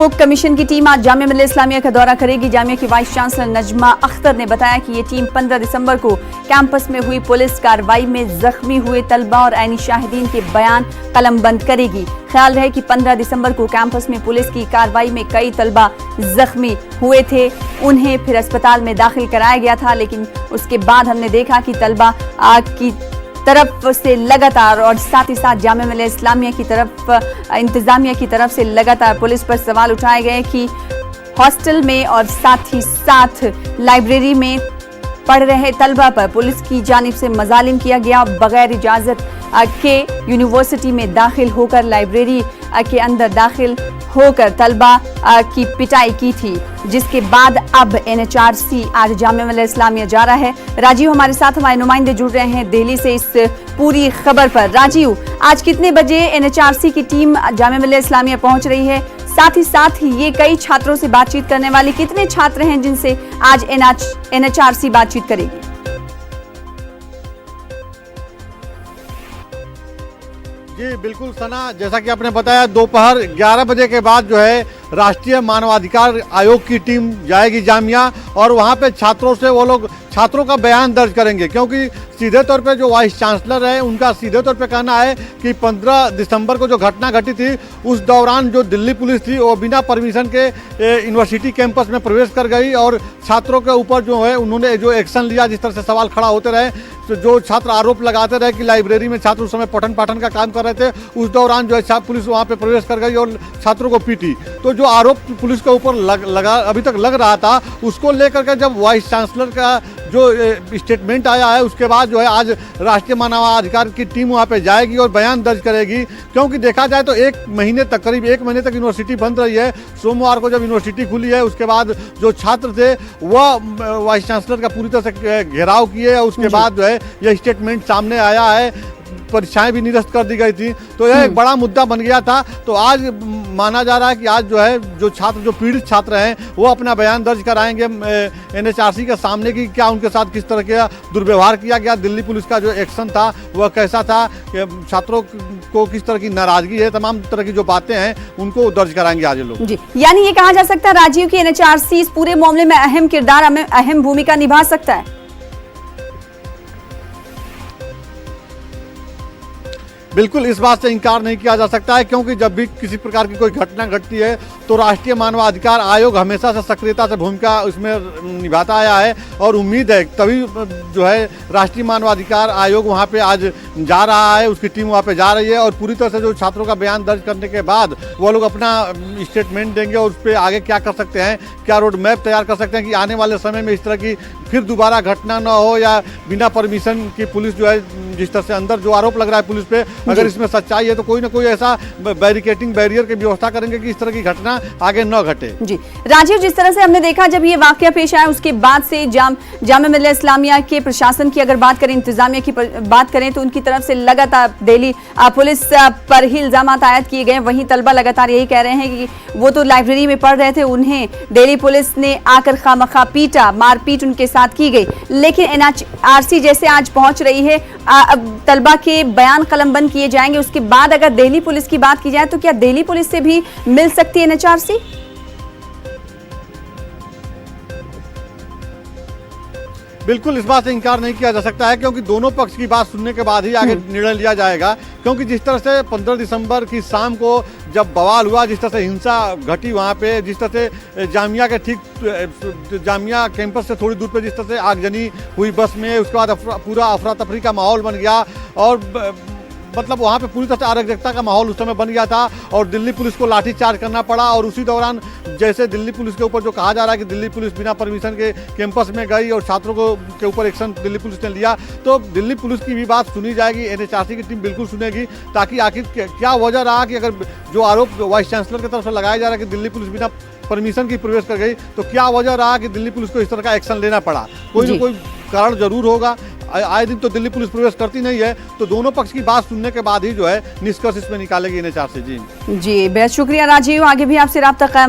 उप कमीशन की टीम आज जामिया मिल्लिया इस्लामिया का दौरा करेगी। जामिया की वाइस चांसलर नजमा अख्तर ने बताया कि ये टीम 15 दिसंबर को कैंपस में हुई पुलिस कार्रवाई में जख्मी हुए तलबा और ऐनी शाहिदीन के बयान कलमबंद करेगी। ख्याल रहे कि 15 दिसंबर को कैंपस में पुलिस की कार्रवाई में कई तलबा जख्मी हुए थे, उन्हें फिर अस्पताल में दाखिल कराया गया था, लेकिन उसके बाद हमने देखा कि तलबा की तरफ से लगातार और साथ ही साथ जामिया मिल्लिया इस्लामिया की तरफ इंतजामिया की तरफ से लगातार पुलिस पर सवाल उठाए गए कि हॉस्टल में और साथ ही साथ लाइब्रेरी में पढ़ रहे तलबा पर पुलिस की जानिब से मजालिम किया गया। बगैर इजाजत के यूनिवर्सिटी में दाखिल होकर लाइब्रेरी के अंदर दाखिल होकर तलबा की पिटाई की थी, जिसके बाद अब NHRC आज जामिया मिल्लिया इस्लामिया जा रहा है। राजीव हमारे साथ, हमारे नुमाइंदे जुड़ रहे हैं दिल्ली से इस पूरी खबर पर। राजीव, आज कितने बजे NHRC की टीम जामिया मिल्लिया इस्लामिया पहुंच रही है? साथ ही ये कई छात्रों से बातचीत करने वाले कितने छात्र हैं जिनसे आज NHRC बातचीत करेगी? जी बिल्कुल सना, जैसा कि आपने बताया दोपहर 11 बजे के बाद जो है राष्ट्रीय मानवाधिकार आयोग की टीम जाएगी जामिया, और वहां पे छात्रों से वो लोग छात्रों का बयान दर्ज करेंगे, क्योंकि सीधे तौर पे जो वाइस चांसलर है उनका सीधे तौर पे कहना है कि 15 दिसंबर को जो घटना घटी थी उस दौरान जो दिल्ली पुलिस थी वो बिना परमिशन के यूनिवर्सिटी कैंपस में प्रवेश कर गई और छात्रों के ऊपर जो है उन्होंने जो एक्शन लिया, जिस तरह से सवाल खड़ा होते रहे, तो जो छात्र आरोप लगाते रहे कि लाइब्रेरी में छात्र उस समय पठन पाठन का काम कर रहे थे, उस दौरान जो है पुलिस वहाँ पे प्रवेश कर गई और छात्रों को पीटी। तो जो आरोप पुलिस के ऊपर अभी तक लग रहा था, उसको लेकर के जब वाइस चांसलर का जो स्टेटमेंट आया है उसके बाद जो है आज राष्ट्रीय मानवाधिकार की टीम वहाँ पे जाएगी और बयान दर्ज करेगी। क्योंकि देखा जाए तो करीब एक महीने तक यूनिवर्सिटी बंद रही है। सोमवार को जब यूनिवर्सिटी खुली है उसके बाद जो छात्र थे वह वाइस चांसलर का पूरी तरह से घेराव किए, उसके बाद जो है यह स्टेटमेंट सामने आया है। परीक्षाएं भी निरस्त कर दी गई थी, तो यह एक बड़ा मुद्दा बन गया था। तो आज माना जा रहा है कि आज जो है जो पीड़ित छात्र हैं वो अपना बयान दर्ज कराएंगे NHRC के सामने की क्या उनके साथ किस तरह का दुर्व्यवहार किया गया, दिल्ली पुलिस का जो एक्शन था वह कैसा था, छात्रों को किस तरह की नाराजगी है, तमाम तरह की जो बातें हैं उनको दर्ज कराएंगे आज लोग। जी, यानी ये कहा जा सकता है राजीव की NHRC इस पूरे मामले में अहम किरदार, अहम भूमिका निभा सकता है। बिल्कुल, इस बात से इनकार नहीं किया जा सकता है, क्योंकि जब भी किसी प्रकार की कोई घटना घटती है तो राष्ट्रीय मानवाधिकार आयोग हमेशा से सक्रियता से भूमिका उसमें निभाता आया है, और उम्मीद है तभी जो है राष्ट्रीय मानवाधिकार आयोग वहां पे आज जा रहा है, उसकी टीम वहां पे जा रही है, और पूरी तरह से जो छात्रों का बयान दर्ज करने के बाद वो लोग अपना स्टेटमेंट देंगे और उस पर आगे क्या कर सकते हैं, क्या रोड मैप तैयार कर सकते हैं कि आने वाले समय में इस तरह की फिर दोबारा घटना न हो, या बिना परमिशन की पुलिस जो है जिस तरह से अंदर जो आरोप लग रहा है पुलिस पे, अगर इसमें सच्चाई है तो कोई ना कोई ऐसा बैरिकेटिंग की व्यवस्था करेंगे कि इस तरह की घटना आगे न घटे। जी राजीव, जिस तरह से हमने देखा जब ये वाकया पेश आया उसके बाद से जामिया मिल्लिया इस्लामिया के प्रशासन की अगर बात करें, इंतजामिया की बात करें, तो उनकी तरफ से लगातार दिल्ली पुलिस पर ही इल्जाम आयद किए गए। वहीं तलबा लगातार यही कह रहे हैं कि वो तो लाइब्रेरी में पढ़ रहे थे, उन्हें दिल्ली पुलिस ने आकर खामखा पीटा, मारपीट उनके साथ की गई। लेकिन NHRC जैसे आज पहुंच रही है, अब तलबा के बयान कलमबंद किए जाएंगे। उसके बाद अगर दिल्ली पुलिस की बात की जाए तो क्या दिल्ली पुलिस से भी मिल सकती है NHRC? बिल्कुल, इस बात से इनकार नहीं किया जा सकता है, क्योंकि दोनों पक्ष की बात सुनने के बाद ही आगे निर्णय लिया जाएगा। क्योंकि जिस तरह से 15 दिसंबर की शाम को जब बवाल हुआ, जिस तरह से हिंसा घटी वहाँ पे, जिस तरह से जामिया कैंपस से थोड़ी दूर पे जिस तरह से आगजनी हुई बस में, उसके बाद पूरा अफरा तफरी का माहौल बन गया, और मतलब वहाँ पे पूरी तरह से अराजकता का माहौल उस समय बन गया था, और दिल्ली पुलिस को लाठीचार्ज करना पड़ा। और उसी दौरान जैसे दिल्ली पुलिस के ऊपर जो कहा जा रहा है कि दिल्ली पुलिस बिना परमिशन के कैंपस में गई और छात्रों को के ऊपर एक्शन दिल्ली पुलिस ने लिया, तो दिल्ली पुलिस की भी बात सुनी जाएगी, NHRC की टीम बिल्कुल सुनेगी, ताकि आखिर क्या वजह रहा कि अगर जो आरोप वाइस चांसलर की तरफ से लगाया जा रहा है कि दिल्ली पुलिस बिना परमिशन की प्रवेश कर गई, तो क्या वजह रहा कि दिल्ली पुलिस को इस तरह का एक्शन लेना पड़ा। कोई ना कोई कारण जरूर होगा। आए दिन तो दिल्ली पुलिस प्रवेश करती नहीं है, तो दोनों पक्ष की बात सुनने के बाद ही जो है निष्कर्ष इसमें निकालेगी NHRC। जी बेहद शुक्रिया राजीव, आगे भी आपसे राब्ता कायम